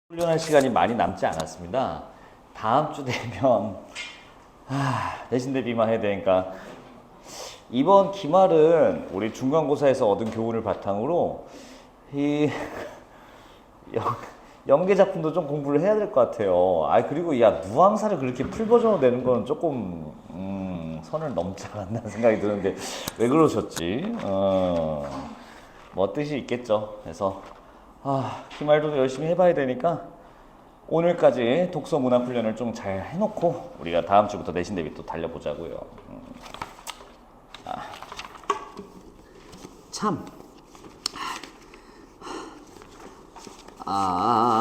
훈련할 시간이 많이 남지 않았습니다. 다음 주 되면 내신 대비만 해야 되니까 이번 기말은 우리 중간고사에서 얻은 교훈을 바탕으로 이 연계 작품도 좀 공부를 해야 될 것 같아요. 그리고 야 무항사를 그렇게 풀 버전으로 내는 거는 조금 선을 넘지 않았나 생각이 드는데 왜 그러셨지? 뭐 뜻이 있겠죠. 그래서 기말도 열심히 해봐야 되니까 오늘까지 독서 문학 훈련을 좀 잘 해놓고 우리가 다음 주부터 내신 대비 또 달려보자고요. 참.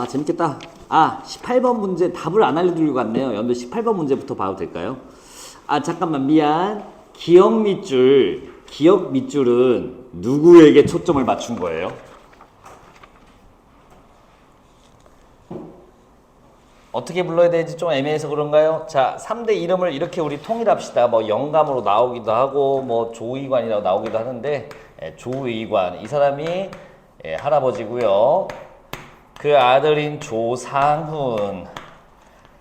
재밌겠다. 18번 문제 답을 안 알려드리고 갔네요. 연도 18번 문제부터 봐도 될까요? 잠깐만 미안. 기억 밑줄은 누구에게 초점을 맞춘 거예요? 어떻게 불러야 되는지 좀 애매해서 그런가요? 자, 3대 이름을 이렇게 우리 통일합시다. 뭐 영감으로 나오기도 하고 뭐 조의관이라고 나오기도 하는데 조의관 이 사람이 할아버지고요. 그 아들인 조상훈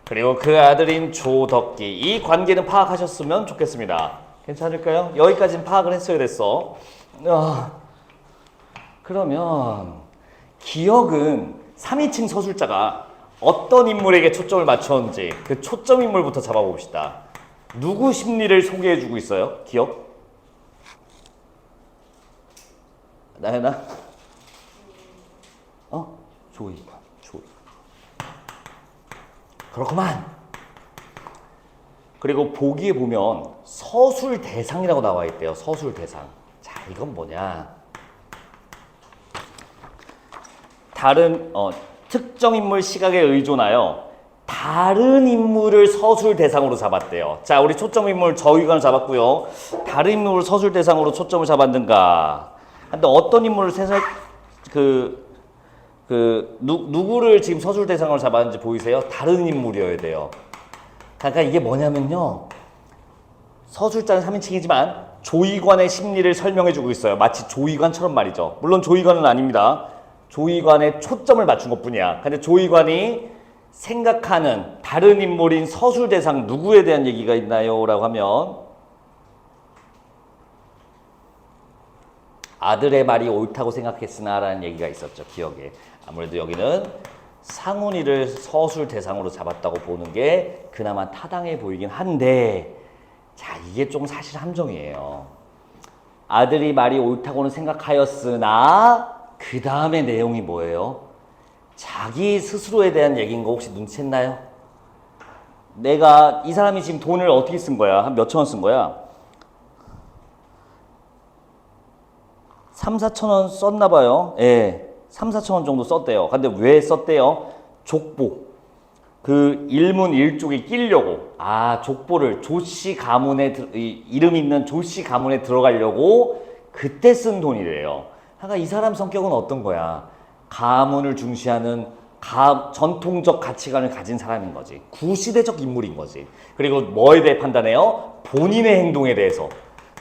그리고 그 아들인 조덕기 이 관계는 파악하셨으면 좋겠습니다. 괜찮을까요? 여기까지는 파악을 했어야 됐어. 그러면 기억은 3인칭 서술자가 어떤 인물에게 초점을 맞췄는지 그 초점 인물부터 잡아봅시다. 누구 심리를 소개해주고 있어요? 기억? 나연아? 조이관. 그렇구만. 그리고 보기에 보면 서술 대상이라고 나와 있대요. 서술 대상. 자, 이건 뭐냐? 다른 특정 인물 시각에 의존하여 다른 인물을 서술 대상으로 잡았대요. 자, 우리 초점 인물 저위관을 잡았고요. 다른 인물을 서술 대상으로 초점을 잡았는가? 근데 어떤 인물을 누구를 지금 서술 대상으로 잡았는지 보이세요? 다른 인물이어야 돼요. 그러니까 이게 뭐냐면요. 서술자는 3인칭이지만 조위관의 심리를 설명해주고 있어요. 마치 조위관처럼 말이죠. 물론 조위관은 아닙니다. 조위관의 초점을 맞춘 것뿐이야. 근데 조위관이 생각하는 다른 인물인 서술 대상 누구에 대한 얘기가 있나요? 라고 하면 아들의 말이 옳다고 생각했으나 라는 얘기가 있었죠. 기억에. 아무래도 여기는 상훈이를 서술 대상으로 잡았다고 보는 게 그나마 타당해 보이긴 한데 자, 이게 좀 사실 함정이에요. 아들이 말이 옳다고는 생각하였으나 그 다음에 내용이 뭐예요? 자기 스스로에 대한 얘기인 거 혹시 눈치챘나요? 내가 이 사람이 지금 돈을 어떻게 쓴 거야? 한 몇천 원 쓴 거야? 3, 4천 원 썼나 봐요. 3, 4천 원 정도 썼대요. 근데 왜 썼대요? 족보. 그 일문일족에 끼려고. 족보를 조씨 가문에 이름 있는 조씨 가문에 들어가려고 그때 쓴 돈이래요. 그러니까 이 사람 성격은 어떤 거야? 가문을 중시하는 전통적 가치관을 가진 사람인 거지. 구시대적 인물인 거지. 그리고 뭐에 대해 판단해요? 본인의 행동에 대해서.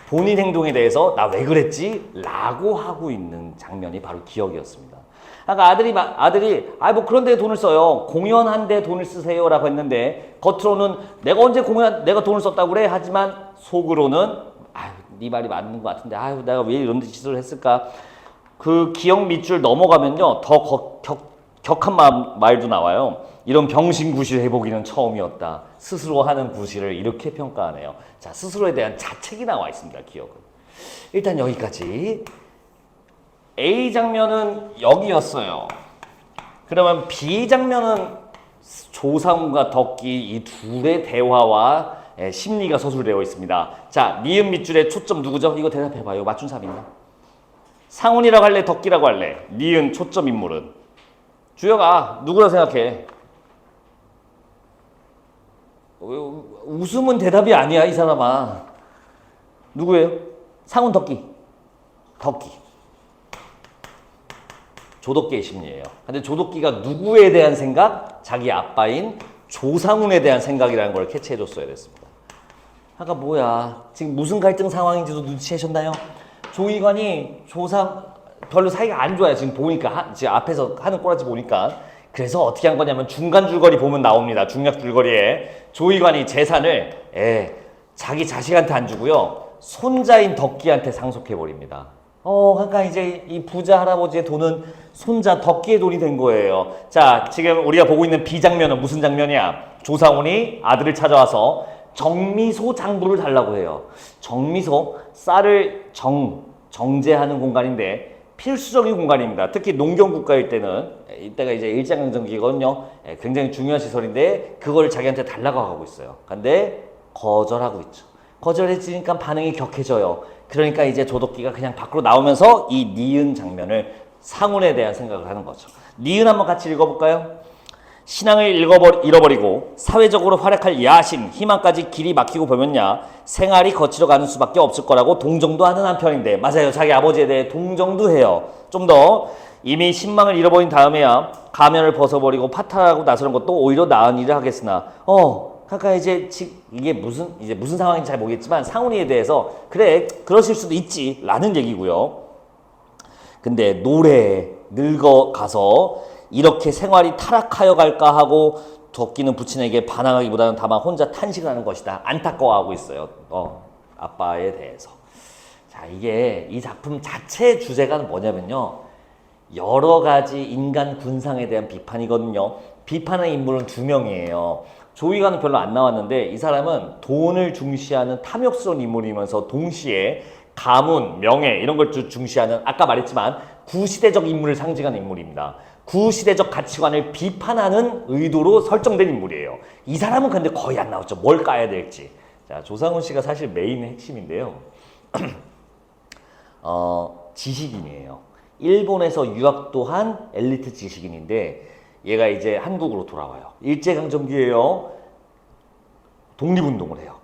본인 행동에 대해서 나 왜 그랬지? 라고 하고 있는 장면이 바로 기억이었습니다. 그러니까 아들이 뭐 그런 데 돈을 써요. 공연한 데 돈을 쓰세요 라고 했는데 겉으로는 내가 돈을 썼다고 그래? 하지만 속으로는 네 말이 맞는 것 같은데 내가 왜 이런 짓을 했을까? 그 기억 밑줄 넘어가면요 더 격한 말도 나와요. 이런 병신구실 해보기는 처음이었다. 스스로 하는 구실을 이렇게 평가하네요. 자, 스스로에 대한 자책이 나와 있습니다. 기억은. 일단 여기까지. A 장면은 여기였어요. 그러면 B 장면은 조상훈과 덕기 이 둘의 대화와 심리가 서술되어 있습니다. 자, 니은 밑줄에 초점 누구죠? 이거 대답해봐요. 맞춘 사람 있나? 상훈이라고 할래? 덕기라고 할래? 니은 초점 인물은? 주혁아, 누구라 생각해? 웃음은 대답이 아니야, 이 사람아. 누구예요? 상훈, 덕기. 조덕기의 심리예요. 근데 조덕기가 누구에 대한 생각? 자기 아빠인 조상훈에 대한 생각이라는 걸 캐치해줬어야 됐습니다. 뭐야? 지금 무슨 갈등 상황인지도 눈치채셨나요? 조이관이 별로 사이가 안 좋아요. 지금 보니까 지금 앞에서 하는 꼬라지 보니까 그래서 어떻게 한 거냐면 중간 줄거리 보면 나옵니다. 중략 줄거리에 조이관이 재산을 자기 자식한테 안 주고요. 손자인 덕기한테 상속해버립니다. 그러니까 이제 이 부자 할아버지의 돈은 손자 덕기의 돈이 된 거예요. 자, 지금 우리가 보고 있는 비장면은 무슨 장면이야? 조상훈이 아들을 찾아와서 정미소 장부를 달라고 해요. 정미소, 쌀을 정제하는 공간인데 필수적인 공간입니다. 특히 농경국가일 때는 이때가 이제 일제강점기거든요. 굉장히 중요한 시설인데 그걸 자기한테 달라고 하고 있어요. 근데 거절하고 있죠. 거절해지니까 반응이 격해져요. 그러니까 이제 조덕기가 그냥 밖으로 나오면서 이 니은 장면을 상훈에 대한 생각을 하는 거죠. 니은 한번 같이 읽어볼까요? 신앙을 잃어버리고 사회적으로 활약할 야심, 희망까지 길이 막히고 보면야 생활이 거칠어 가는 수밖에 없을 거라고 동정도 하는 한편인데, 맞아요. 자기 아버지에 대해 동정도 해요. 좀 더 이미 신망을 잃어버린 다음에야 가면을 벗어버리고 파탈하고 나서는 것도 오히려 나은 일을 하겠으나 그러니까 이제 이게 무슨 상황인지 잘 모르겠지만 상훈이에 대해서 그래 그러실 수도 있지 라는 얘기고요. 근데 노래에 늙어가서 이렇게 생활이 타락하여 갈까 하고 덕기는 부친에게 반항하기보다는 다만 혼자 탄식하는 것이다. 안타까워하고 있어요. 아빠에 대해서. 자, 이게 이 작품 자체의 주제가 뭐냐면요. 여러 가지 인간 군상에 대한 비판이거든요. 비판의 인물은 두 명이에요. 조이관은 별로 안 나왔는데 이 사람은 돈을 중시하는 탐욕스러운 인물이면서 동시에 가문, 명예 이런 걸 중시하는 아까 말했지만 구시대적 인물을 상징하는 인물입니다. 구시대적 가치관을 비판하는 의도로 설정된 인물이에요. 이 사람은 근데 거의 안 나왔죠. 뭘 까야 될지. 자, 조상훈 씨가 사실 메인의 핵심인데요. 지식인이에요. 일본에서 유학도 한 엘리트 지식인인데 얘가 이제 한국으로 돌아와요. 일제강점기에요. 독립운동을 해요.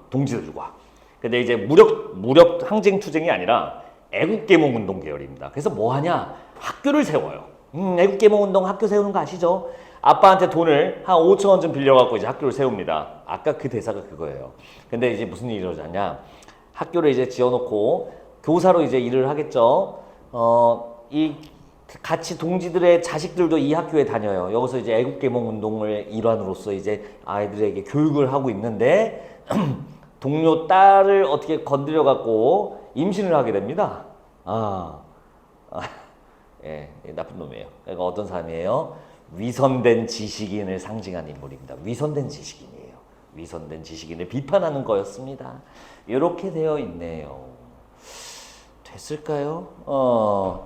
동지들과. 근데 이제 무력 항쟁 투쟁이 아니라 애국계몽운동 계열입니다. 그래서 뭐 하냐? 학교를 세워요. 애국계몽운동 학교 세우는 거 아시죠? 아빠한테 돈을 한 5천 원 좀 빌려갖고 이제 학교를 세웁니다. 아까 그 대사가 그거예요. 근데 이제 무슨 일이 일어나냐? 학교를 이제 지어놓고 교사로 이제 일을 하겠죠. 이 같이 동지들의 자식들도 이 학교에 다녀요. 여기서 이제 애국계몽운동을 일환으로서 이제 아이들에게 교육을 하고 있는데 동료 딸을 어떻게 건드려갖고 임신을 하게 됩니다. 예, 나쁜 놈이에요. 그러니까 어떤 사람이에요? 위선된 지식인을 상징한 인물입니다. 위선된 지식인이에요. 위선된 지식인을 비판하는 거였습니다. 이렇게 되어 있네요. 됐을까요?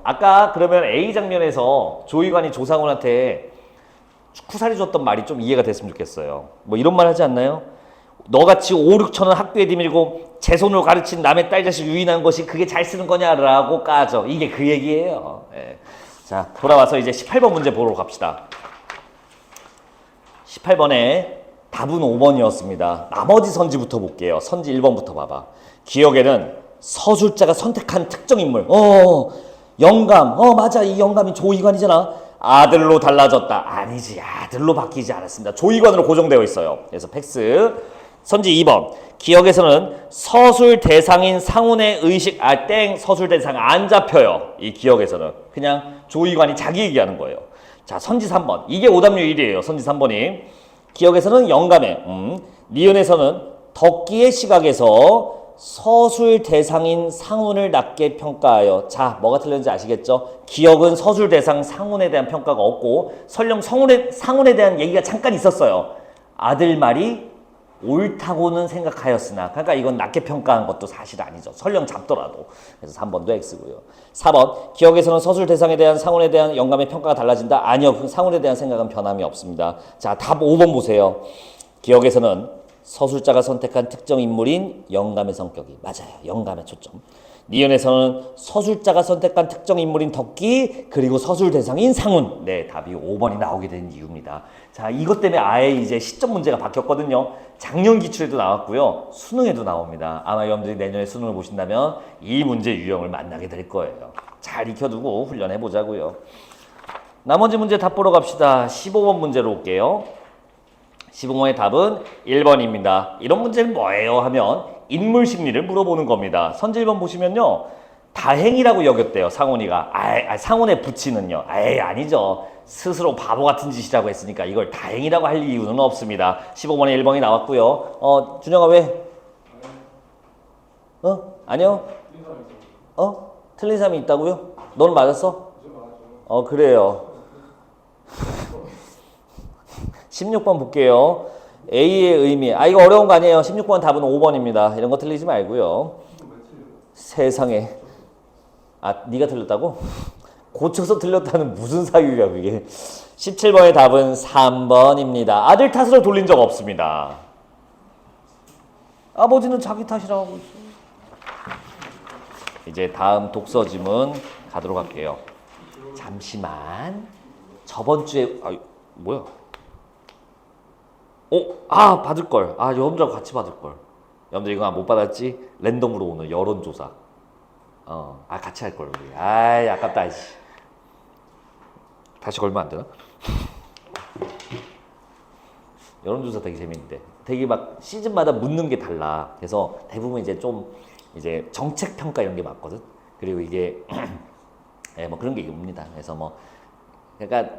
아까 그러면 A 장면에서 조이관이 조상훈한테 쿠사리 줬던 말이 좀 이해가 됐으면 좋겠어요. 뭐 이런 말 하지 않나요? 너같이 5, 6천 원 학교에 디밀고 제 손으로 가르친 남의 딸 자식 유인한 것이 그게 잘 쓰는 거냐라고 까죠. 이게 그 얘기예요. 예. 자, 돌아와서 이제 18번 문제 보러 갑시다. 18번에 답은 5번이었습니다. 나머지 선지부터 볼게요. 선지 1번부터 봐봐. 기억에는 서술자가 선택한 특정 인물. 영감. 맞아. 이 영감이 조이관이잖아. 아들로 달라졌다. 아니지. 아들로 바뀌지 않았습니다. 조이관으로 고정되어 있어요. 그래서 팩스. 선지 2번. 기억에서는 서술 대상인 상훈의 의식. 서술 대상 안 잡혀요. 이 기억에서는. 그냥 조이관이 자기 얘기하는 거예요. 자, 선지 3번. 이게 오답률 1위에요. 선지 3번이. 기억에서는 영감의. 니은에서는 덕기의 시각에서 서술 대상인 상훈을 낮게 평가하여. 자, 뭐가 틀렸는지 아시겠죠? 기억은 서술 대상 상훈에 대한 평가가 없고 설령 상훈에 대한 얘기가 잠깐 있었어요. 아들 말이 옳다고는 생각하였으나, 그러니까 이건 낮게 평가한 것도 사실 아니죠. 설령 잡더라도. 그래서 3번도 X고요. 4번, 기억에서는 서술 대상에 대한 상훈에 대한 영감의 평가가 달라진다. 아니요, 상훈에 대한 생각은 변함이 없습니다. 자, 답 5번 보세요. 기억에서는 서술자가 선택한 특정 인물인 영감의 성격이. 맞아요. 영감의 초점. 니은에서는 서술자가 선택한 특정 인물인 덕기, 그리고 서술 대상인 상훈. 네, 답이 5번이 나오게 된 이유입니다. 자, 이것 때문에 아예 이제 시점 문제가 바뀌었거든요. 작년 기출에도 나왔고요. 수능에도 나옵니다. 아마 여러분들이 내년에 수능을 보신다면 이 문제 유형을 만나게 될 거예요. 잘 익혀두고 훈련해 보자고요. 나머지 문제 답 보러 갑시다. 15번 문제로 올게요. 15번의 답은 1번입니다. 이런 문제는 뭐예요? 하면 인물 심리를 물어보는 겁니다. 선지 1번 보시면요. 다행이라고 여겼대요. 상훈이가. 상훈의 부친은요. 아니죠. 스스로 바보 같은 짓이라고 했으니까 이걸 다행이라고 할 이유는 없습니다. 15번에 1번이 나왔고요. 준영아 왜? 아니요? 틀린 사람이 있다고요? 너는 맞았어? 그래요. 16번 볼게요. A의 의미. 이거 어려운 거 아니에요. 16번 답은 5번입니다. 이런 거 틀리지 말고요. 세상에. 네가 틀렸다고? 고쳐서 틀렸다는 무슨 사유야 그게. 17번의 답은 3번입니다. 아들 탓으로 돌린 적 없습니다. 아버지는 자기 탓이라고 하고 있어. 이제 다음 독서 지문 가도록 할게요. 잠시만. 저번 주에 뭐야? 받을 걸. 여러분들하고 같이 받을 걸. 여러분들 이거 못 받았지? 랜덤으로 오는 여론조사. 같이 할 걸 우리. 아깝다. 다시 걸면 안 되나? 여론조사 되게 재밌는데, 되게 막 시즌마다 묻는 게 달라. 그래서 대부분 이제 좀 이제 정책 평가 이런 게 맞거든. 그리고 이게 뭐 그런 게 옵니다. 그래서 뭐 그러니까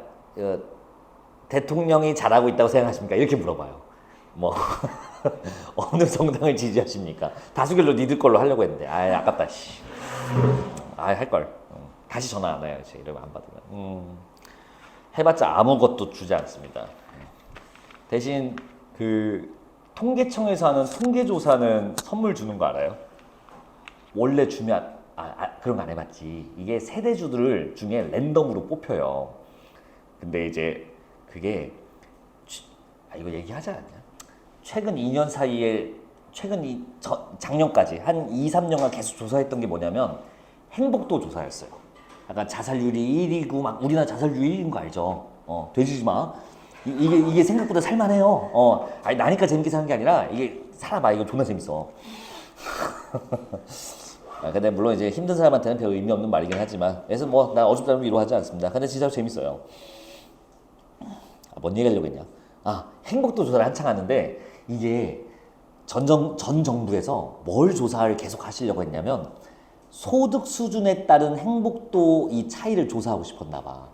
대통령이 잘하고 있다고 생각하십니까? 이렇게 물어봐요. 뭐 어느 정당을 지지하십니까? 다수결로 니들 걸로 하려고 했는데 아깝다. 할 걸. 다시 전화 안 해야지. 이러면 안 받으면. 해봤자 아무것도 주지 않습니다. 대신 그 통계청에서 하는 통계조사는 선물 주는 거 알아요? 원래 주면 그런 거 안 해봤지. 이게 세대주들 중에 랜덤으로 뽑혀요. 근데 이제 그게 이거 얘기하지 않았냐? 최근 2년 사이에 작년까지 한 2, 3년간 계속 조사했던 게 뭐냐면 행복도 조사였어요. 약간 자살률이 1위고 막 우리나라 자살률이 1위인 거 알죠? 돼지지 마. 이게 생각보다 살만해요. 나니까 재밌게 사는 게 아니라 이게 살아봐. 이거 존나 재밌어. 근데 물론 이제 힘든 사람한테는 별 의미 없는 말이긴 하지만, 그래서 뭐 나 어줍잖은 위로하지 않습니다. 근데 진짜 재밌어요. 뭔 얘기하려고 했냐? 행복도 조사를 한창 하는데 이게 전 정부에서 뭘 조사를 계속 하시려고 했냐면 소득 수준에 따른 행복도 이 차이를 조사하고 싶었나 봐.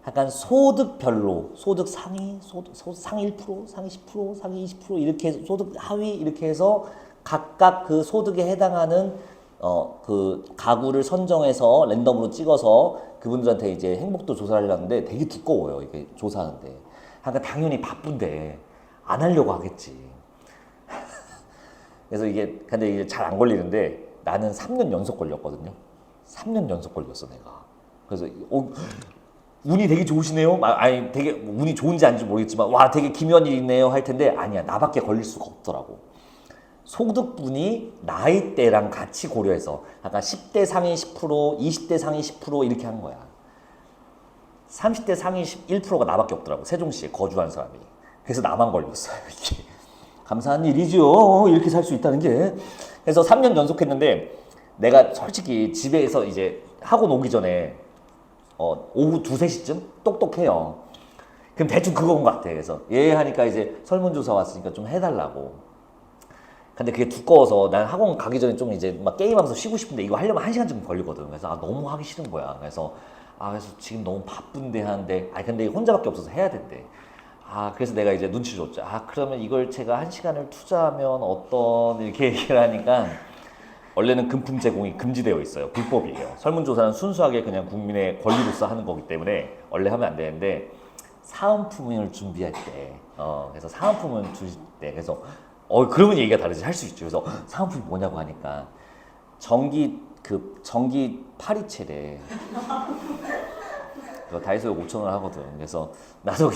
약간 소득별로 소득 상위, 소득 상위 1%, 상위 10%, 상위 20% 이렇게 해서 소득 하위 이렇게 해서 각각 그 소득에 해당하는 그 가구를 선정해서 랜덤으로 찍어서 그분들한테 이제 행복도 조사를 하는데 되게 두꺼워요. 이게 조사하는데. 그러니까 당연히 바쁜데 안 하려고 하겠지. 그래서 근데 이게 잘 안 걸리는데 나는 3년 연속 걸렸거든요. 3년 연속 걸렸어 내가. 그래서 운이 되게 좋으시네요. 되게 운이 좋은지 아닌지 모르겠지만 와 되게 기묘한 일이 있네요 할 텐데 아니야. 나밖에 걸릴 수가 없더라고. 소득분이 나이대랑 같이 고려해서 약간 10대 상위 10%, 20대 상위 10% 이렇게 한 거야. 30대 상위 1%가 나밖에 없더라고. 세종시에 거주한 사람이. 그래서 나만 걸렸어요. 이게 감사한 일이죠. 이렇게 살 수 있다는 게. 그래서 3년 연속했는데 내가 솔직히 집에서 이제 학원 오기 전에 오후 2, 3시쯤 똑똑해요. 그럼 대충 그건 것 같아. 그래서 하니까 이제 설문조사 왔으니까 좀 해달라고. 근데 그게 두꺼워서 난 학원 가기 전에 좀 이제 막 게임하면서 쉬고 싶은데 이거 하려면 1시간쯤 걸리거든. 그래서 너무 하기 싫은 거야. 그래서 지금 너무 바쁜데 하는데 근데 혼자밖에 없어서 해야 된대. 그래서 내가 이제 눈치를 줬죠. 그러면 이걸 제가 1시간을 투자하면 이렇게 얘기를 하니까 원래는 금품 제공이 금지되어 있어요. 불법이에요. 설문조사는 순수하게 그냥 국민의 권리로서 하는 거기 때문에 원래 하면 안 되는데 사은품을 준비할 때 그래서 사은품을 주실 때 그래서 그러면 얘기가 다르지. 할 수 있죠. 그래서 사은품이 뭐냐고 하니까 전기 파리채래. 다이소에 5,000원 하거든. 그래서 나도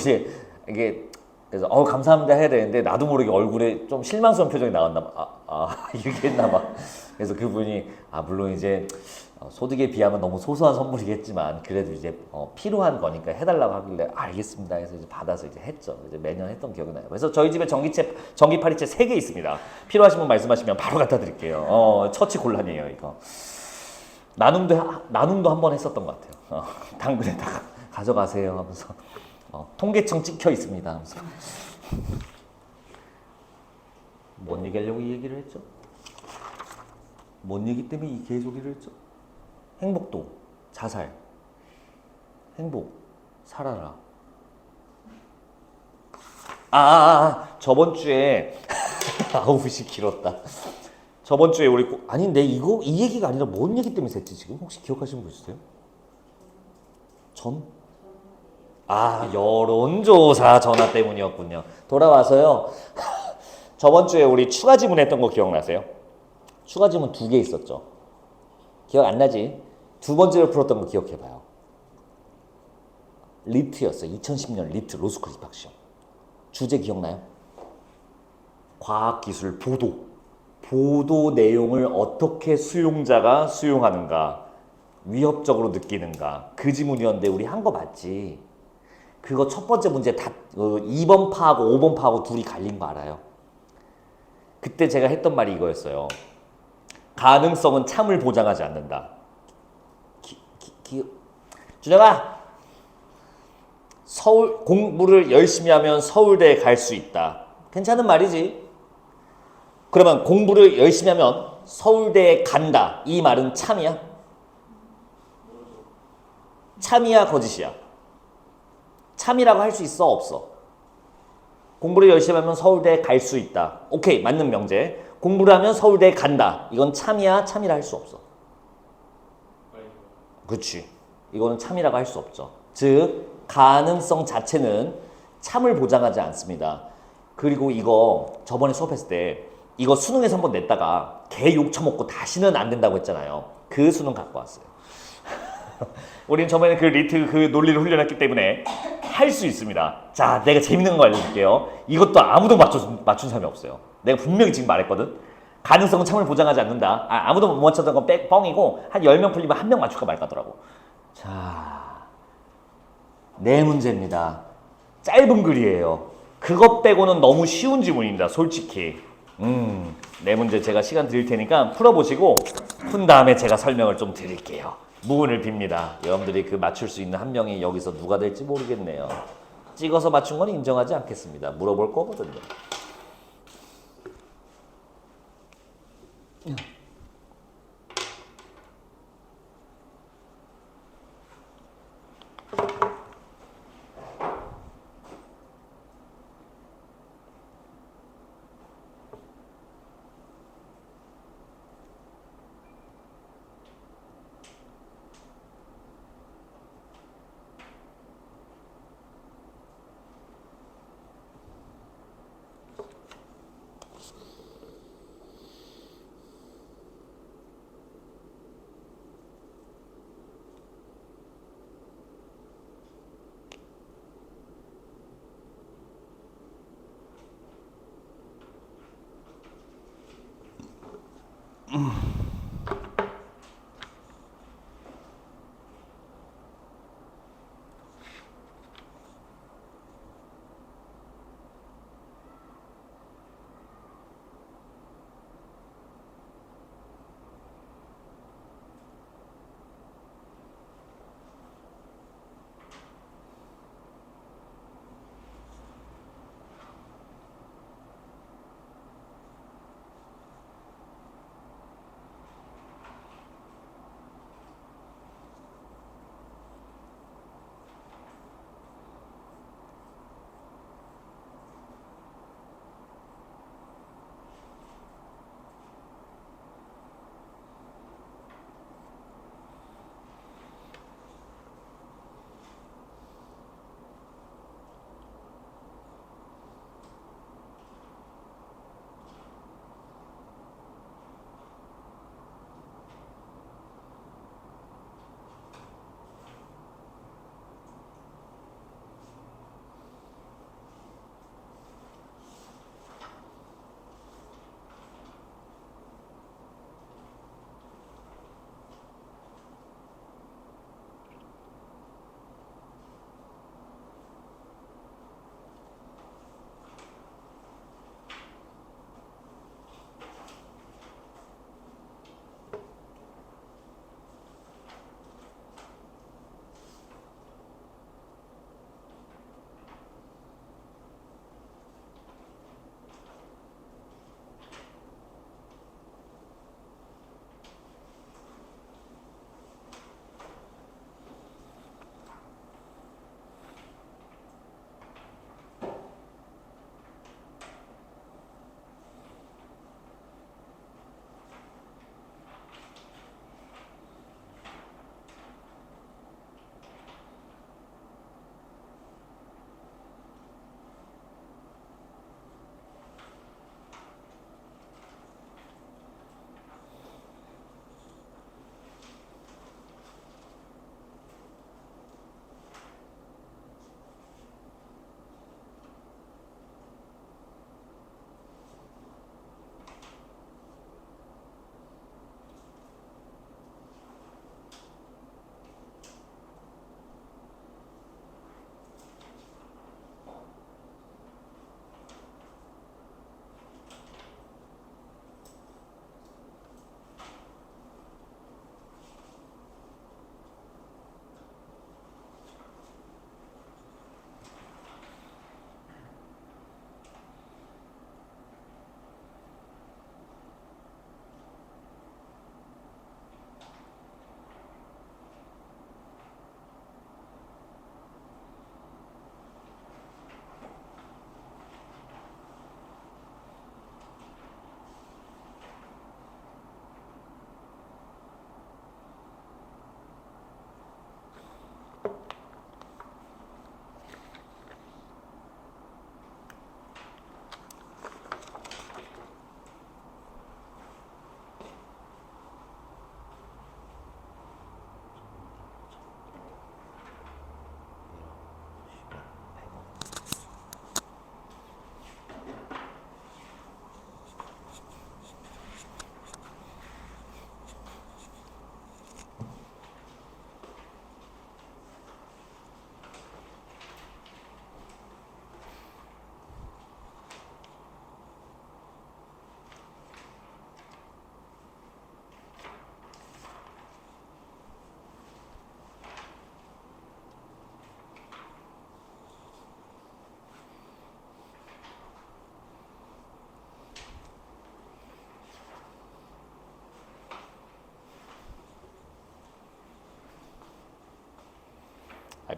이게 그래서 감사합니다 해야 되는데 나도 모르게 얼굴에 좀 실망스러운 표정이 나왔나 봐. 이렇게 했나 봐. 그래서 그분이 물론 이제 소득에 비하면 너무 소소한 선물이겠지만 그래도 이제 필요한 거니까 해달라고 하길래 알겠습니다 해서 이제 받아서 이제 했죠. 이제 매년 했던 기억이 나요. 그래서 저희 집에 전기 파리채 3개 있습니다. 필요하신 분 말씀하시면 바로 갖다 드릴게요. 처치 곤란이에요 이거. 나눔도 한 번 했었던 것 같아요. 당근에다가 가져가세요 하면서 통계청 찍혀 있습니다 하면서. 뭔 얘기하려고 이 얘기를 했죠? 뭔 얘기 때문에 이 개소리를 했죠? 행복도, 자살, 행복, 살아라. 저번 주에 아우 씨 길었다. 저번 주에 우리 아니 근데 이거 이 얘기가 아니라 뭔 얘기 때문에 샜지 지금? 혹시 기억하시는 분 있으세요? 전? 여론조사 전화 때문이었군요. 돌아와서요. 저번 주에 우리 추가 지문했던 거 기억나세요? 추가 지문 2개 있었죠. 기억 안 나지? 두 번째로 풀었던 거 기억해봐요. 리트였어요. 2010년 리트 로스쿨 입학시험. 주제 기억나요? 과학기술 보도. 보도 내용을 어떻게 수용자가 수용하는가, 위협적으로 느끼는가. 그 지문이었는데 우리 한 거 맞지? 그거 첫 번째 문제 다 2번 파하고 5번 파하고 둘이 갈린 거 알아요? 그때 제가 했던 말이 이거였어요. 가능성은 참을 보장하지 않는다. 준영아, 서울 공부를 열심히 하면 서울대에 갈 수 있다. 괜찮은 말이지. 그러면 공부를 열심히 하면 서울대에 간다. 이 말은 참이야? 참이야 거짓이야? 참이라고 할 수 있어 없어? 공부를 열심히 하면 서울대에 갈 수 있다. 오케이, 맞는 명제. 공부를 하면 서울대에 간다. 이건 참이야 참이라 할 수 없어. 그렇지. 이거는 참이라고 할 수 없죠. 즉 가능성 자체는 참을 보장하지 않습니다. 그리고 이거 저번에 수업했을 때 이거 수능에서 한번 냈다가 개 욕 처먹고 다시는 안 된다고 했잖아요. 그 수능 갖고 왔어요. 우린 저번에 그 리트 그 논리를 훈련했기 때문에 할 수 있습니다. 자, 내가 재밌는 거 알려줄게요. 이것도 아무도 맞춘 사람이 없어요. 내가 분명히 지금 말했거든. 가능성은 참을 보장하지 않는다. 아무도 못 맞췄던 건 뻥이고 한 10명 풀리면 1명 맞출까 말까 하더라고. 자, 네 문제입니다. 짧은 글이에요. 그것 빼고는 너무 쉬운 지문입니다. 솔직히. 네 문제 제가 시간 드릴 테니까 풀어보시고 푼 다음에 제가 설명을 좀 드릴게요. 무운을 빕니다. 여러분들이 그 맞출 수 있는 한 명이 여기서 누가 될지 모르겠네요. 찍어서 맞춘 건 인정하지 않겠습니다. 물어볼 거거든요.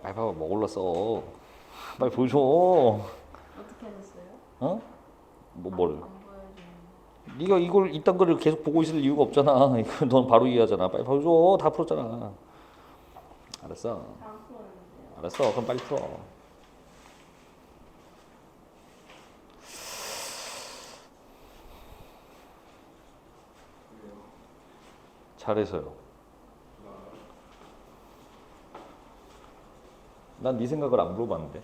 빨리 봐봐 뭐 골랐어. 빨리 보여줘. 어떻게 하셨어요? 어? 뭐를? 안 보여주는. 네가 이걸 이딴 거를 계속 보고 있을 이유가 없잖아. 이거 넌 바로 이해하잖아. 빨리 보여줘. 다 풀었잖아. 알았어. 안 풀었는데요. 알았어. 그럼 빨리 풀어. 잘해서요. 난 네 생각을 안 물어봤는데.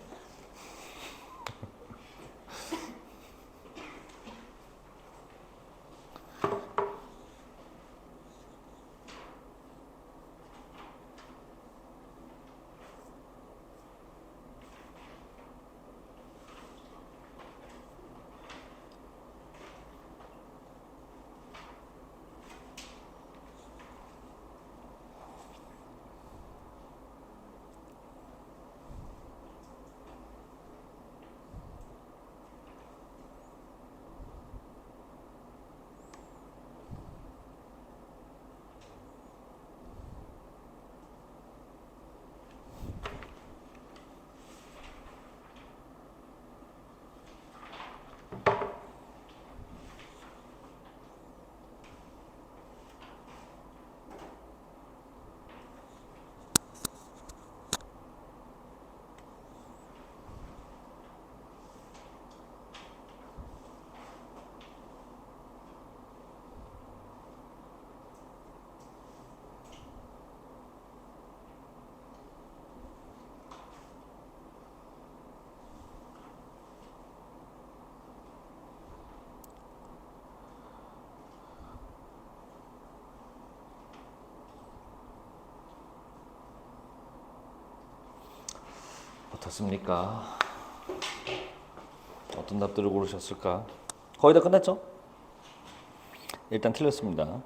어떻습니까? 어떤 답들을 고르셨을까? 거의 다 끝났죠? 일단 틀렸습니다.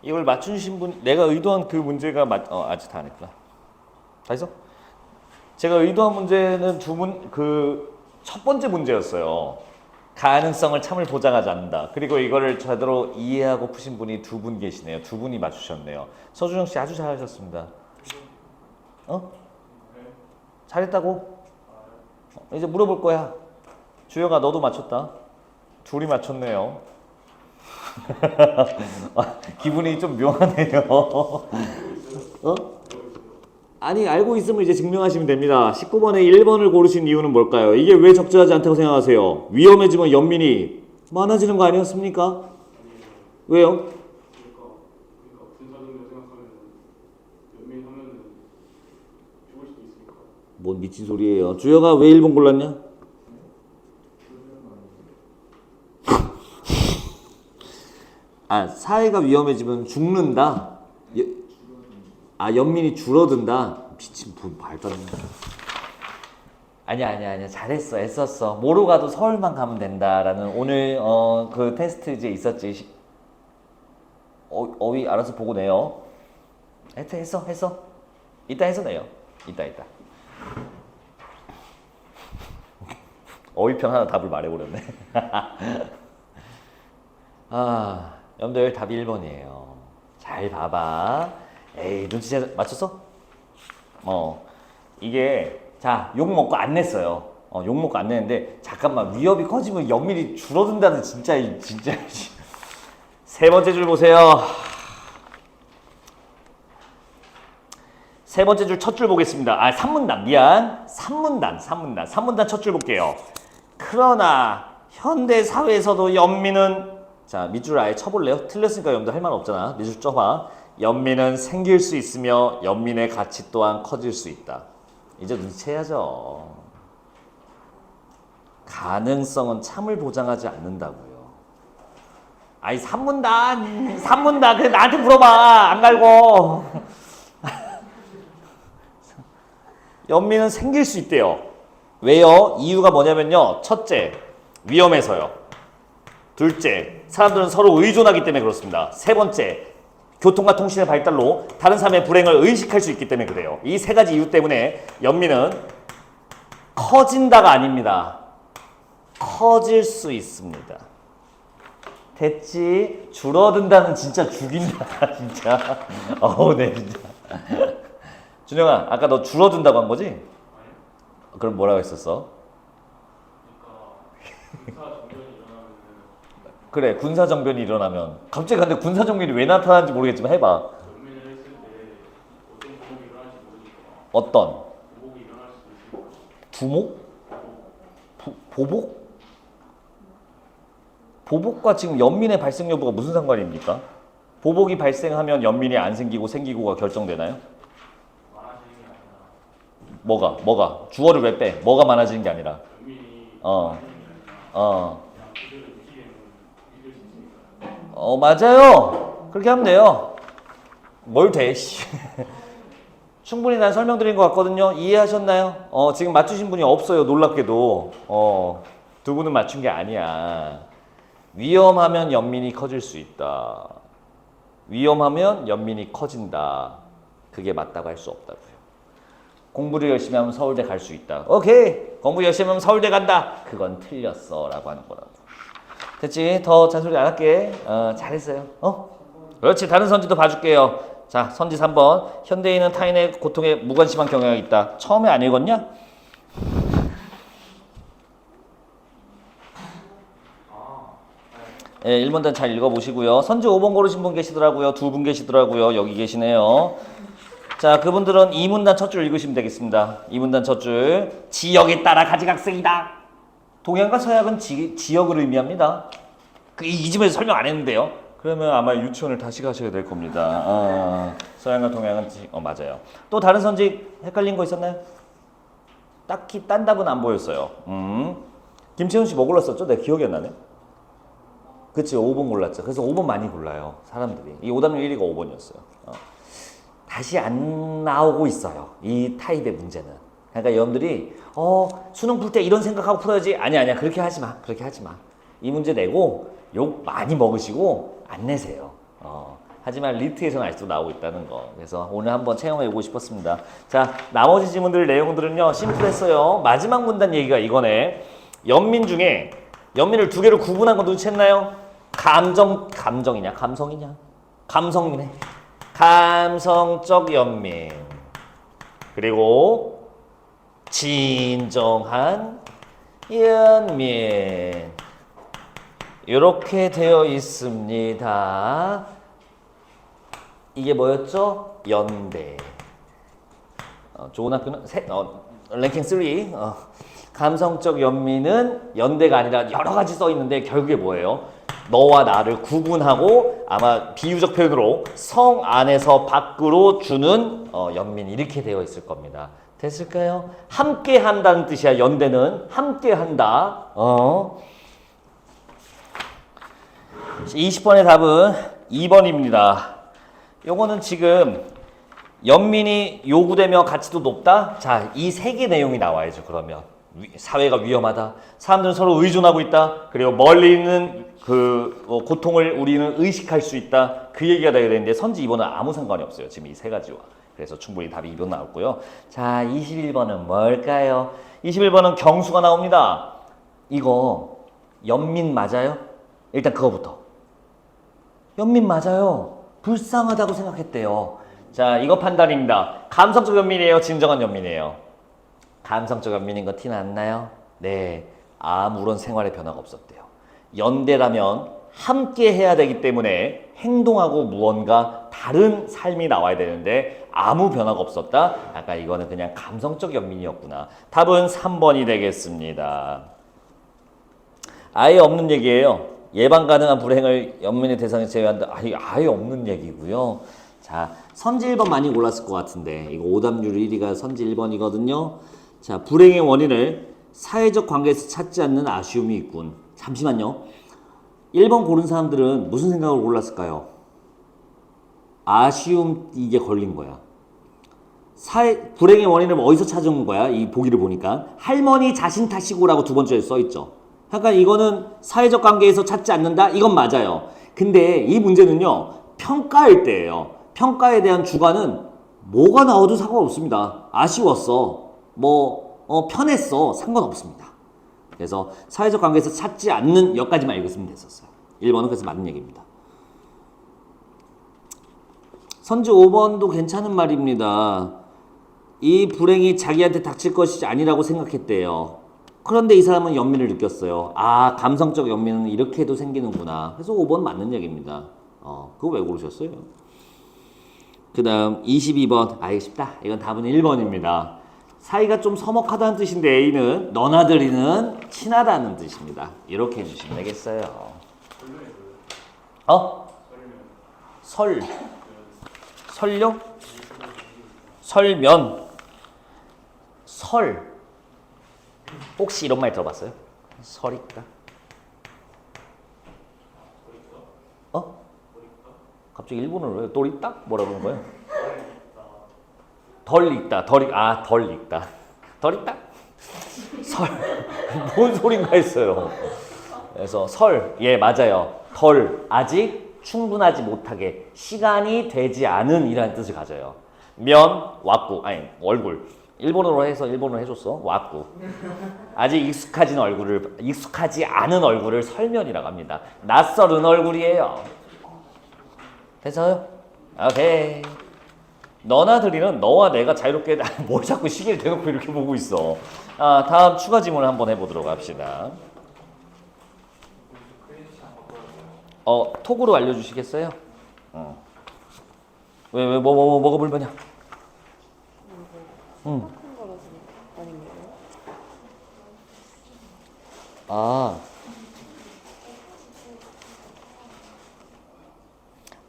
이걸 맞추신 분, 내가 의도한 그 문제가 아직 다 안 했구나. 다 했어? 제가 의도한 문제는 첫 번째 문제였어요. 가능성을 참을 보장하지 않는다. 그리고 이거를 제대로 이해하고 푸신 분이 두 분 계시네요. 두 분이 맞추셨네요. 서준영 씨 아주 잘하셨습니다. 잘했다고? 이제 물어볼 거야. 주영아 너도 맞췄다. 둘이 맞췄네요. 기분이 좀 묘하네요. 아니 알고 있으면 이제 증명하시면 됩니다. 19번에 1번을 고르신 이유는 뭘까요? 이게 왜 적절하지 않다고 생각하세요? 위험해지면 연민이 많아지는 거 아니었습니까? 왜요? 분사적으로 생각하면 연민하면은 죽을 수도 있으니까. 뭔 미친 소리예요. 주영아 왜 1번 골랐냐? 사회가 위험해지면 죽는다? 연민이 줄어든다? 미친 말도 안 돼. 아니야 잘했어 애썼어. 뭐로 가도 서울만 가면 된다라는 오늘 그 테스트 이제 있었지. 어휘 알아서 보고 내요. 했어 이따 해서 내요. 이따 어휘편 하나 답을 말해버렸네. 여러분들 답이 1번이에요. 잘 봐봐. 에이 눈치 맞췄어? 이게 자 욕 먹고 안 냈어요. 욕 먹고 안 내는데 잠깐만 위협이 커지면 연민이 줄어든다는 진짜 세 번째 줄 보세요. 세 번째 줄 첫 줄 보겠습니다. 3문단 미안. 3문단 첫 줄 볼게요. 그러나 현대 사회에서도 연민은 자 밑줄 아예 쳐볼래요? 틀렸으니까 여러분들 할 말 없잖아. 밑줄 쳐봐. 연민은 생길 수 있으며 연민의 가치 또한 커질 수 있다. 이제 눈치채야죠. 가능성은 참을 보장하지 않는다고요. 3문단 그래 나한테 물어봐. 안 갈고. 연민은 생길 수 있대요. 왜요? 이유가 뭐냐면요. 첫째, 위험해서요. 둘째, 사람들은 서로 의존하기 때문에 그렇습니다. 세 번째, 교통과 통신의 발달로 다른 사람의 불행을 의식할 수 있기 때문에 그래요. 이 세 가지 이유 때문에 연민은 커진다가 아닙니다. 커질 수 있습니다. 됐지? 줄어든다는 진짜 죽인다. 진짜. 네 진짜. 준영아, 아까 너 줄어든다고 한 거지? 그럼 뭐라고 했었어? 그러니까 군사 정변이 일어나면은 그래, 군사정변이 일어나면. 갑자기 근데 군사정변이 왜 나타나는지 모르겠지만 해봐. 연민을 했을 때 어떤 부목이 일어날지 모르니까 어떤? 부목이 일어날 수도 있으니까 두목? 보복? 보복과 지금 연민의 발생 여부가 무슨 상관입니까? 보복이 발생하면 연민이 안 생기고 생기고가 결정되나요? 많아지는 게 아니라 뭐가? 주어를 왜 빼? 뭐가 많아지는 게 아니라. 연민이 어. 많아지는 게 아니라 어. 그냥 그대로 유지될 수 있으니까 맞아요. 그렇게 하면 돼요. 뭘 돼, 씨. 충분히 난 설명드린 것 같거든요. 이해하셨나요? 지금 맞추신 분이 없어요. 놀랍게도. 두 분은 맞춘 게 아니야. 위험하면 연민이 커질 수 있다. 위험하면 연민이 커진다. 그게 맞다고 할 수 없다고요. 공부를 열심히 하면 서울대 갈 수 있다. 오케이. 공부 열심히 하면 서울대 간다. 그건 틀렸어. 라고 하는 거라고. 됐지? 더 잔소리 안 할게. 잘했어요. 그렇지. 다른 선지도 봐줄게요. 자, 선지 3번. 현대인은 타인의 고통에 무관심한 경향이 있다. 처음에 안 읽었냐? 예, 1번단 잘 읽어보시고요. 선지 5번 고르신 분 계시더라고요. 두 분 계시더라고요. 여기 계시네요. 자, 그분들은 2문단 첫 줄 읽으시면 되겠습니다. 2문단 첫 줄. 지역에 따라 가지각색이다. 동양과 서양은 지역을 의미합니다. 이 집에서 설명 안 했는데요. 그러면 아마 유치원을 다시 가셔야 될 겁니다. 서양과 동양은 맞아요. 또 다른 선지 헷갈린 거 있었나요? 딱히 딴 답은 안 보였어요. 김채훈 씨 뭐 골랐었죠? 내 기억이 안 나네. 그치, 5번 골랐죠. 그래서 5번 많이 골라요, 사람들이. 이 오답률 1위가 5번이었어요. 다시 안 나오고 있어요, 이 타입의 문제는. 그러니까 여러분들이 수능 풀 때 이런 생각하고 풀어야지. 아니야, 그렇게 하지 마. 그렇게 하지 마. 이 문제 내고 욕 많이 먹으시고 안 내세요. 하지만 리트에서는 아직도 나오고 있다는 거. 그래서 오늘 한번 체험해보고 싶었습니다. 자, 나머지 지문들 내용들은요, 심플했어요. 마지막 문단 얘기가 이거네. 연민 중에 연민을 두 개로 구분한 거 눈치챘나요? 감정이냐 감성이냐? 감성이네. 감성적 연민. 그리고 진정한 연민. 이렇게 되어 있습니다. 이게 뭐였죠? 연대. 좋은 학교는 랭킹 3. 감성적 연민은 연대가 아니라 여러 가지 써 있는데 결국에 뭐예요? 너와 나를 구분하고 아마 비유적 표현으로 성 안에서 밖으로 주는 연민 이렇게 되어 있을 겁니다. 됐을까요? 함께 한다는 뜻이야. 연대는 함께 한다. 20번의 답은 2번입니다. 요거는 지금 연민이 요구되며 가치도 높다. 자, 이 세 개 내용이 나와야죠. 그러면 사회가 위험하다. 사람들은 서로 의존하고 있다. 그리고 멀리 있는 그 고통을 우리는 의식할 수 있다. 그 얘기가 돼야 되는데 선지 2번은 아무 상관이 없어요. 지금 이 세 가지와. 그래서 충분히 답이 2번 나왔고요. 자, 21번은 뭘까요? 21번은 경수가 나옵니다. 이거 연민 맞아요? 일단 그거부터. 연민 맞아요. 불쌍하다고 생각했대요. 자, 이거 판단입니다. 감성적 연민이에요? 진정한 연민이에요? 감성적 연민인 거 티 났나요? 네, 아무런 생활의 변화가 없었대요. 연대라면 함께 해야 되기 때문에 행동하고 무언가 다른 삶이 나와야 되는데 아무 변화가 없었다? 아까 이거는 그냥 감성적 연민이었구나. 답은 3번이 되겠습니다. 아예 없는 얘기예요. 예방 가능한 불행을 연민의 대상에 제외한다. 아예 없는 얘기고요. 자, 선지 1번 많이 골랐을 것 같은데 이거 오답률 1위가 선지 1번이거든요. 자, 불행의 원인을 사회적 관계에서 찾지 않는 아쉬움이 있군. 잠시만요. 1번 고른 사람들은 무슨 생각을 골랐을까요? 아쉬움 이게 걸린 거야. 불행의 원인을 어디서 찾은 거야? 이 보기를 보니까 할머니 자신 탓이고라고 두 번째에 써있죠. 그러니까 이거는 사회적 관계에서 찾지 않는다? 이건 맞아요. 근데 이 문제는요, 평가일 때예요. 평가에 대한 주관은 뭐가 나와도 상관없습니다. 아쉬웠어. 편했어. 상관없습니다. 그래서 사회적 관계에서 찾지 않는 여기까지만 읽었으면 됐었어요. 1번은 그래서 맞는 얘기입니다. 선지 5번도 괜찮은 말입니다. 이 불행이 자기한테 닥칠 것이 아니라고 생각했대요. 그런데 이 사람은 연민을 느꼈어요. 아, 감성적 연민은 이렇게도 생기는구나. 그래서 5번 맞는 얘기입니다. 그거 왜 고르셨어요? 그 다음 22번. 아, 이거 쉽다. 이건 답은 1번입니다. 사이가 좀 서먹하다는 뜻인데 A는 너나들이는 친하다는 뜻입니다. 이렇게 해주시면 되겠어요. 설령? 설면? 설. 혹시 이런 말 들어봤어요? 설 있다. 갑자기 일본어로 왜? 덜 있다? 뭐라 그러는 거예요? 덜 있다. 덜 있다. 덜 있다? 설. 뭔 소린가 했어요. 그래서 설. 예, 맞아요. 덜. 아직 충분하지 못하게. 시간이 되지 않은 이라는 뜻을 가져요. 면, 왁구. 아니, 얼굴. 일본어로 해서 일본어로 해줬어. 왁구. 아직 익숙하지 않은 얼굴을 설면이라고 합니다. 낯설은 얼굴이에요. 됐어요? 오케이. 너나들이는 너와 내가 자유롭게 뭘 자꾸 시계를 대놓고 이렇게 보고 있어. 다음 추가 질문을 한번 해보도록 합시다. 톡으로 알려주시겠어요? 왜 뭐가 불만이야?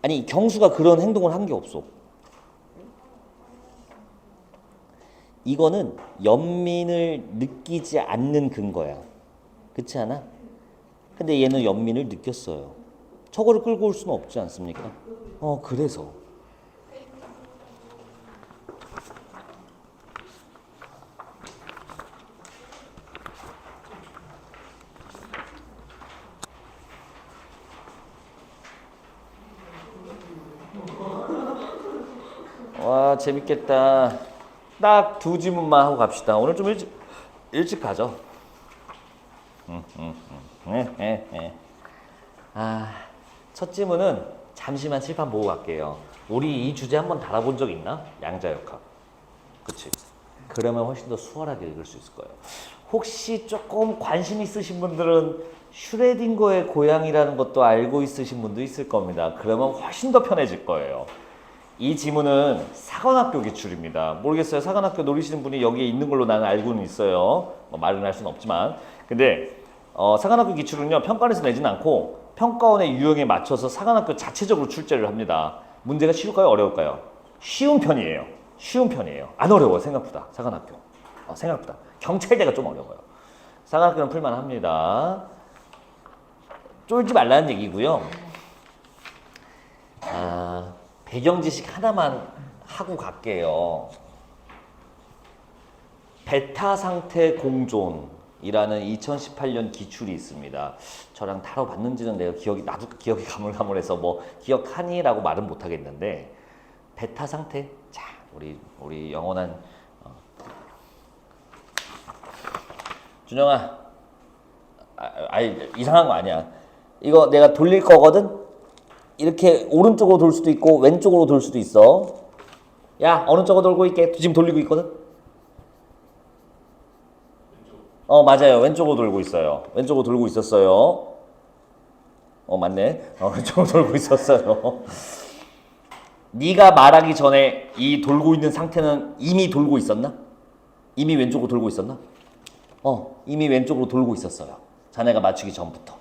아니 경수가 그런 행동을 한 게 없어. 이거는 연민을 느끼지 않는 근거야. 그렇지 않아? 근데 얘는 연민을 느꼈어요. 저거를 끌고 올 수는 없지 않습니까? 그래서 와 재밌겠다. 딱 두 지문만 하고 갑시다. 오늘 좀 일찍 가죠. 첫 지문은 잠시만 칠판 보고 갈게요. 우리 이 주제 한번 다뤄본 적 있나? 양자역학. 그치? 그러면 훨씬 더 수월하게 읽을 수 있을 거예요. 혹시 조금 관심 있으신 분들은 슈레딩거의 고양이라는 것도 알고 있으신 분도 있을 겁니다. 그러면 훨씬 더 편해질 거예요. 이 지문은 사관학교 기출입니다. 모르겠어요. 사관학교 노리시는 분이 여기에 있는 걸로 나는 알고는 있어요. 말은 할 수는 없지만. 근데 사관학교 기출은요. 평가원에서 내지는 않고 평가원의 유형에 맞춰서 사관학교 자체적으로 출제를 합니다. 문제가 쉬울까요? 어려울까요? 쉬운 편이에요. 안 어려워요. 생각보다. 사관학교. 생각보다. 경찰대가 좀 어려워요. 사관학교는 풀만 합니다. 쫄지 말라는 얘기고요. 배경 지식 하나만 하고 갈게요. 베타 상태 공존이라는 2018년 기출이 있습니다. 저랑 다뤄봤는지는 나도 기억이 가물가물해서 뭐 기억하니라고 말은 못 하겠는데 베타 상태. 자, 우리 영원한 준영아, 이상한 거 아니야. 이거 내가 돌릴 거거든. 이렇게 오른쪽으로 돌 수도 있고 왼쪽으로 돌 수도 있어. 야, 어느 쪽으로 돌고 있게? 지금 돌리고 있거든? 맞아요. 왼쪽으로 돌고 있어요. 왼쪽으로 돌고 있었어요. 맞네. 왼쪽으로 돌고 있었어요. 네가 말하기 전에 이 돌고 있는 상태는 이미 돌고 있었나? 이미 왼쪽으로 돌고 있었나? 이미 왼쪽으로 돌고 있었어요. 자네가 맞추기 전부터.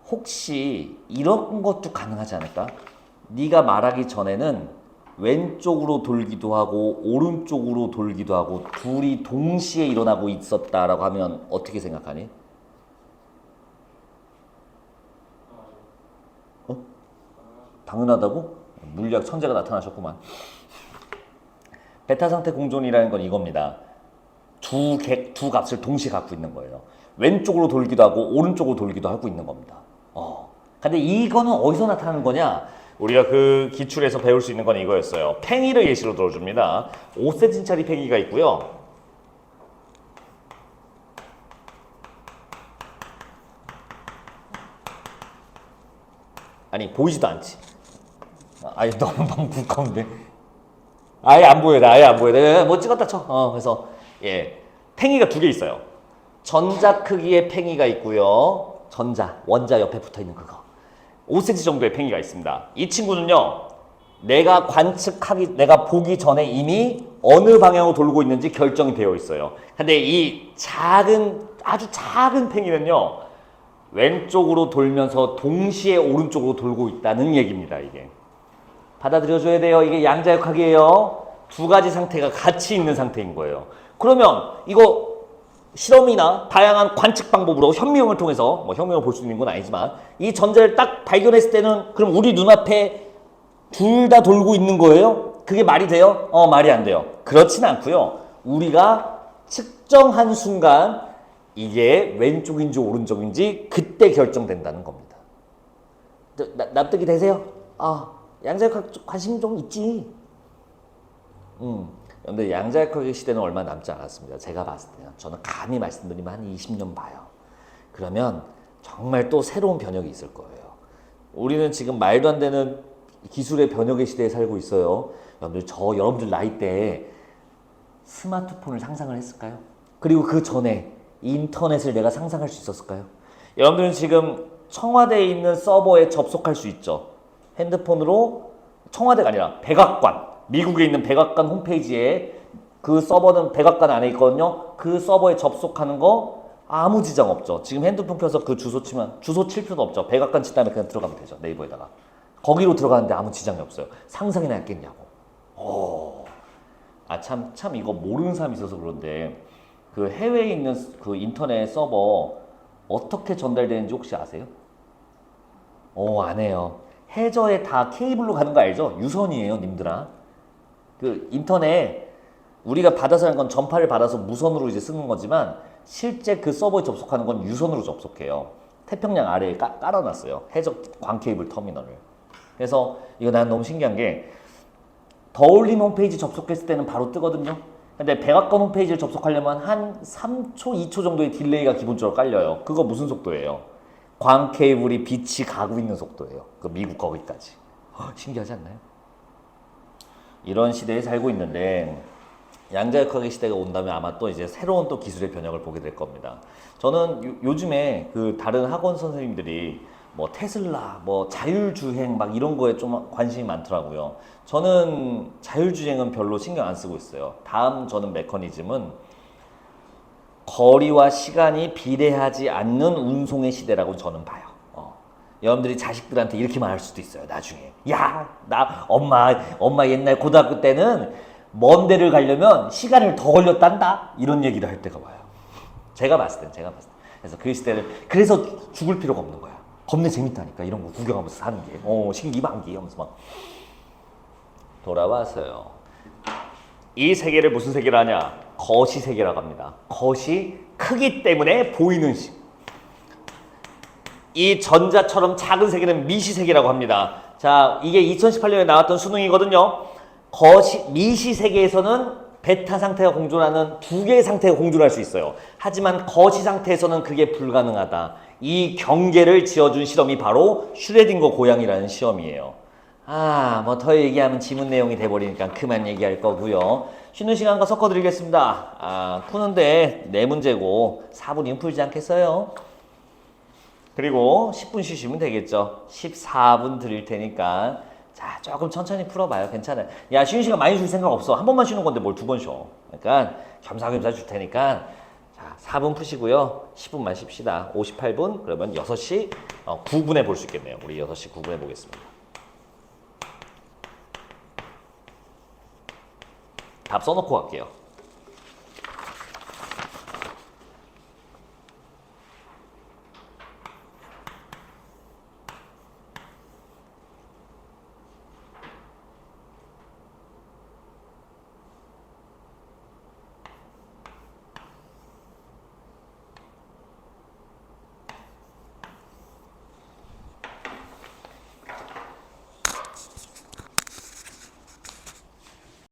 혹시 이런 것도 가능하지 않을까? 네가 말하기 전에는 왼쪽으로 돌기도 하고 오른쪽으로 돌기도 하고 둘이 동시에 일어나고 있었다라고 하면 어떻게 생각하니? 당연하다고? 물리학 천재가 나타나셨구만. 베타 상태 공존이라는 건 이겁니다. 두 값을 동시에 갖고 있는 거예요. 왼쪽으로 돌기도 하고 오른쪽으로 돌기도 하고 있는 겁니다. 근데 이거는 어디서 나타나는 거냐? 우리가 그 기출에서 배울 수 있는 건 이거였어요. 팽이를 예시로 들어줍니다. 5cm짜리 팽이가 있고요. 아니 보이지도 않지. 아니 너무 두꺼운데. 아예 안 보여. 아예 안 보여. 내가 뭐 찍었다 쳐. 그래서 예, 팽이가 두 개 있어요. 전자 크기의 팽이가 있고요. 원자 옆에 붙어 있는 그거. 5cm 정도의 팽이가 있습니다. 이 친구는요. 내가 보기 전에 이미 어느 방향으로 돌고 있는지 결정이 되어 있어요. 근데 이 아주 작은 팽이는요. 왼쪽으로 돌면서 동시에 오른쪽으로 돌고 있다는 얘기입니다. 이게. 받아들여줘야 돼요. 이게 양자역학이에요. 두 가지 상태가 같이 있는 상태인 거예요. 그러면 이거 실험이나 다양한 관측 방법으로 현미경을 통해서 뭐 현미경을 볼 수 있는 건 아니지만 이 전자를 딱 발견했을 때는 그럼 우리 눈앞에 둘 다 돌고 있는 거예요? 그게 말이 돼요? 말이 안 돼요. 그렇진 않고요. 우리가 측정한 순간 이게 왼쪽인지 오른쪽인지 그때 결정된다는 겁니다. 납득이 되세요? 양자역학 관심 좀 있지. 근데 양자역학의 시대는 얼마 남지 않았습니다. 제가 봤을 때는. 저는 감히 말씀드리면 한 20년 봐요. 그러면 정말 또 새로운 변혁이 있을 거예요. 우리는 지금 말도 안 되는 기술의 변혁의 시대에 살고 있어요. 여러분들 나이 때 스마트폰을 상상을 했을까요? 그리고 그 전에 인터넷을 내가 상상할 수 있었을까요? 여러분들은 지금 청와대에 있는 서버에 접속할 수 있죠. 핸드폰으로 청와대가 아니라 백악관, 미국에 있는 백악관 홈페이지에 그 서버는 백악관 안에 있거든요. 그 서버에 접속하는 거 아무 지장 없죠. 지금 핸드폰 켜서 그 주소 치면 주소 칠 필요도 없죠. 백악관 친 다음에 그냥 들어가면 되죠. 네이버에다가. 거기로 들어가는데 아무 지장이 없어요. 상상이나 했겠냐고. 참 이거 모르는 사람이 있어서 그런데 그 해외에 있는 그 인터넷 서버 어떻게 전달되는지 혹시 아세요? 안 해요. 해저에 다 케이블로 가는 거 알죠? 유선이에요, 님들아. 그 인터넷 우리가 받아서 하는 건 전파를 받아서 무선으로 이제 쓰는 거지만 실제 그 서버에 접속하는 건 유선으로 접속해요. 태평양 아래에 깔아놨어요. 해저 광케이블 터미널을. 그래서 이거 난 너무 신기한 게 더올림 홈페이지 접속했을 때는 바로 뜨거든요. 근데 백악관 홈페이지를 접속하려면 한 3초, 2초 정도의 딜레이가 기본적으로 깔려요. 그거 무슨 속도예요? 광케이블이 빛이 가고 있는 속도예요. 그 미국 거기까지. 신기하지 않나요? 이런 시대에 살고 있는데 양자역학의 시대가 온다면 아마 또 이제 새로운 또 기술의 변혁을 보게 될 겁니다. 저는 요즘에 그 다른 학원 선생님들이 뭐 테슬라, 뭐 자율주행 막 이런 거에 좀 관심이 많더라고요. 저는 자율주행은 별로 신경 안 쓰고 있어요. 다음 저는 메커니즘은 거리와 시간이 비례하지 않는 운송의 시대라고 저는 봐요. 여러분들이 자식들한테 이렇게 말할 수도 있어요. 나중에 나 엄마 옛날 고등학교 때는 먼 데를 가려면 시간을 더 걸렸단다 이런 얘기를 할 때가 와요. 제가 봤을 땐. 그래서 그 시대를 그래서 죽을 필요가 없는 거야. 겁내 재밌다니까 이런 거 구경하면서 사는 게. 신기반기 하면서 막 돌아왔어요. 이 세계를 무슨 세계를 하냐? 거시 세계라고 합니다. 거시 크기 때문에 보이는 이 전자처럼 작은 세계는 미시 세계라고 합니다. 자, 이게 2018년에 나왔던 수능이거든요. 미시 세계에서는 베타 상태가 공존하는 두 개의 상태가 공존할 수 있어요. 하지만 거시 상태에서는 그게 불가능하다. 이 경계를 지어준 실험이 바로 슈레딩거 고양이라는 시험이에요. 뭐 더 얘기하면 지문 내용이 돼버리니까 그만 얘기할 거고요. 쉬는 시간과 섞어드리겠습니다. 푸는데 4문제고 4분이면 풀지 않겠어요? 그리고 10분 쉬시면 되겠죠. 14분 드릴 테니까 자 조금 천천히 풀어봐요. 괜찮아요. 야 쉬는 시간 많이 줄 생각 없어. 한 번만 쉬는 건데 뭘 2번 쉬어. 그러니까 겸사겸사 줄 테니까 자 4분 푸시고요. 10분만 쉽시다. 58분 그러면 6시 9분에 볼 수 있겠네요. 우리 6시 9분에 보겠습니다. 답 써놓고 갈게요.